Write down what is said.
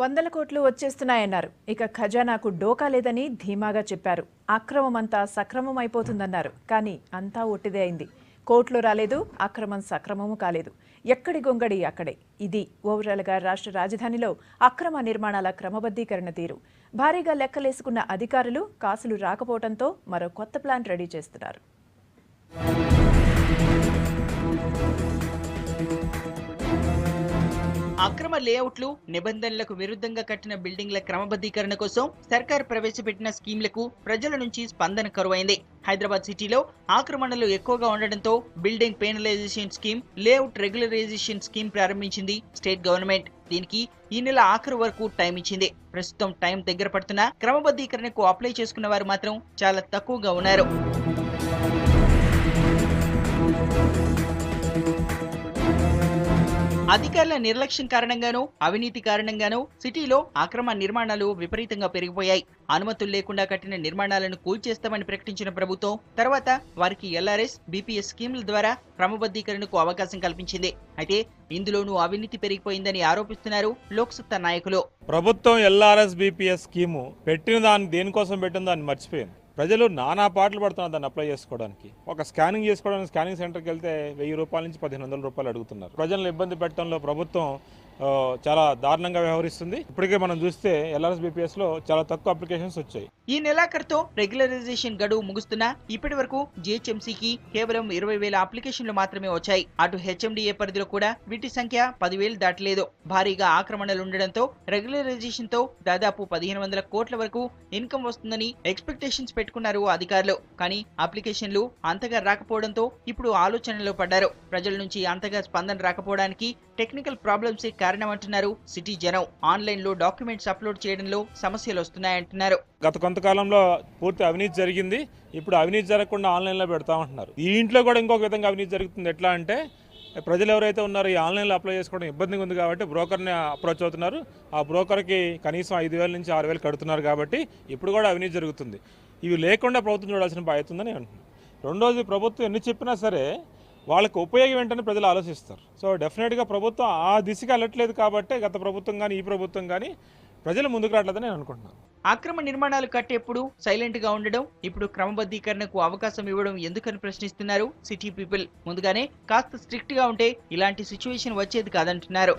వందల కోట్లు వచ్చేస్తున్నాయన్నారు. ఇక ఖజానాకు డోకా లేదని ధీమాగా చెప్పారు. అక్రమమంతా సక్రమం అయిపోతుందన్నారు. కానీ అంతా ఒట్టిదే అయింది. కోట్లు రాలేదు, అక్రమం సక్రమము కాలేదు. ఎక్కడి గొంగడి అక్కడే. ఇది ఓవరాల్గా రాష్ట్ర రాజధానిలో అక్రమ నిర్మాణాల క్రమబద్ధీకరణ తీరు. భారీగా లెక్కలేసుకున్న అధికారులు కాసులు రాకపోవడంతో మరో కొత్త ప్లాన్ రెడీ చేస్తున్నారు. అక్రమ లేఅవుట్లు, నిబంధనలకు విరుద్ధంగా కట్టిన బిల్డింగ్ల క్రమబద్ధీకరణ కోసం సర్కార్ ప్రవేశపెట్టిన స్కీమ్లకు ప్రజల నుంచి స్పందన కరువైంది. హైదరాబాద్ సిటీలో ఆక్రమణలు ఎక్కువగా ఉండడంతో building penalisation scheme, layout regularisation scheme ప్రారంభించింది స్టేట్ గవర్నమెంట్. దీనికి ఈ నెల ఆఖరు వరకు టైం ఇచ్చింది. ప్రస్తుతం టైం దగ్గర పడుతున్నా క్రమబద్ధీకరణకు అప్లై చేసుకున్న వారు మాత్రం చాలా తక్కువగా ఉన్నారు. అధికారుల నిర్లక్ష్యం కారణంగానూ, అవినీతి కారణంగానూ సిటీలో అక్రమ నిర్మాణాలు విపరీతంగా పెరిగిపోయాయి. అనుమతులు లేకుండా కట్టిన నిర్మాణాలను కూల్చేస్తామని ప్రకటించిన ప్రభుత్వం తర్వాత వారికి ఎల్ఆర్ఎస్, బీపీఎస్ స్కీముల ద్వారా క్రమబద్ధీకరణకు అవకాశం కల్పించింది. అయితే ఇందులోనూ అవినీతి పెరిగిపోయిందని ఆరోపిస్తున్నారు లోక్సత్తా నాయకులు. ప్రభుత్వం ఎల్ఆర్ఎస్, బీపీఎస్ స్కీము పెట్టిన దాన్ని దేనికోసం పెట్టిన దాన్ని మర్చిపోయింది. ప్రజలు నానా పాటలు పడుతున్నారు దాన్ని అప్లై చేసుకోవడానికి. ఒక స్కానింగ్ చేసుకోవడానికి స్కానింగ్ సెంటర్కి వెళ్తే 1000 రూపాయల నుంచి 1500 రూపాయలు అడుగుతున్నారు. ప్రజలను ఇబ్బంది పెట్టడంలో ప్రభుత్వం చాలా దారుణంగా వ్యవహరిస్తుంది. ఇప్పటికే మనం చూస్తే ఎల్ఆర్ఎస్, బీపీఎస్ లో చాలా తక్కువ అప్లికేషన్స్ వచ్చాయి. ఈ నెలాఖరుతో రెగ్యులరైజేషన్ గడువు ముగుస్తున్నా ఇప్పటి వరకు జీహెచ్ఎంసీకి కేవలం 20,000 అప్లికేషన్లు మాత్రమే వచ్చాయి. అటు హెచ్ఎండిఏ పరిధిలో కూడా వీటి సంఖ్య 10,000 దాటలేదు. భారీగా ఆక్రమణలు ఉండడంతో రెగ్యులరైజేషన్ తో దాదాపు 1500 కోట్ల వరకు ఇన్కమ్ వస్తుందని ఎక్స్పెక్టేషన్స్ పెట్టుకున్నారు అధికారులు. కానీ అప్లికేషన్లు అంతగా రాకపోవడంతో ఇప్పుడు ఆలోచనలో పడ్డారు. ప్రజల నుంచి అంతగా స్పందన రాకపోవడానికి టెక్నికల్ ప్రాబ్లమ్స్ కారణమంటున్నారు సిటీ జనం. ఆన్లైన్ లో డాక్యుమెంట్స్ అప్లోడ్ చేయడంలో సమస్యలు వస్తున్నాయంటున్నారు. గత కొంతకాలంలో పూర్తి అవినీతి జరిగింది. ఇప్పుడు అవినీతి జరగకుండా ఆన్లైన్లో పెడతామంటున్నారు. ఈ ఇంట్లో కూడా ఇంకొక విధంగా అవినీతి జరుగుతుంది. ఎట్లా అంటే ప్రజలు ఎవరైతే ఉన్నారో ఈ ఆన్లైన్లో అప్లై చేసుకోవడం ఇబ్బందిగా ఉంది కాబట్టి బ్రోకర్ని అప్రోచ్ అవుతున్నారు. ఆ బ్రోకర్కి కనీసం 5,000 నుంచి 6,000 కడుతున్నారు కాబట్టి ఇప్పుడు కూడా అవినీతి జరుగుతుంది. ఇవి లేకుండా ప్రభుత్వం చూడాల్సిన బాధ్యత ఉందని అంటున్నారు. రెండోది, ప్రభుత్వం ఎన్ని చెప్పినా సరే వాళ్ళకు ఉపయోగం ఏంటని ప్రజలు ఆలోచిస్తారు. సో డెఫినెట్గా ప్రభుత్వం ఆ దిశగా వెళ్ళట్లేదు కాబట్టి గత ప్రభుత్వం కానీ ఈ ప్రభుత్వం కానీ ప్రజలు ముందుకు రావట్లేదని నేను అనుకుంటున్నాను. అక్రమ నిర్మాణాలు కట్టేప్పుడు సైలెంట్ గా ఉండడం, ఇప్పుడు క్రమబద్ధీకరణకు అవకాశం ఇవ్వడం ఎందుకని ప్రశ్నిస్తున్నారు సిటీ పీపుల్. ముందుగానే కాస్త స్ట్రిక్ట్ గా ఉంటే ఇలాంటి సిచ్యువేషన్ వచ్చేది కాదంటున్నారు.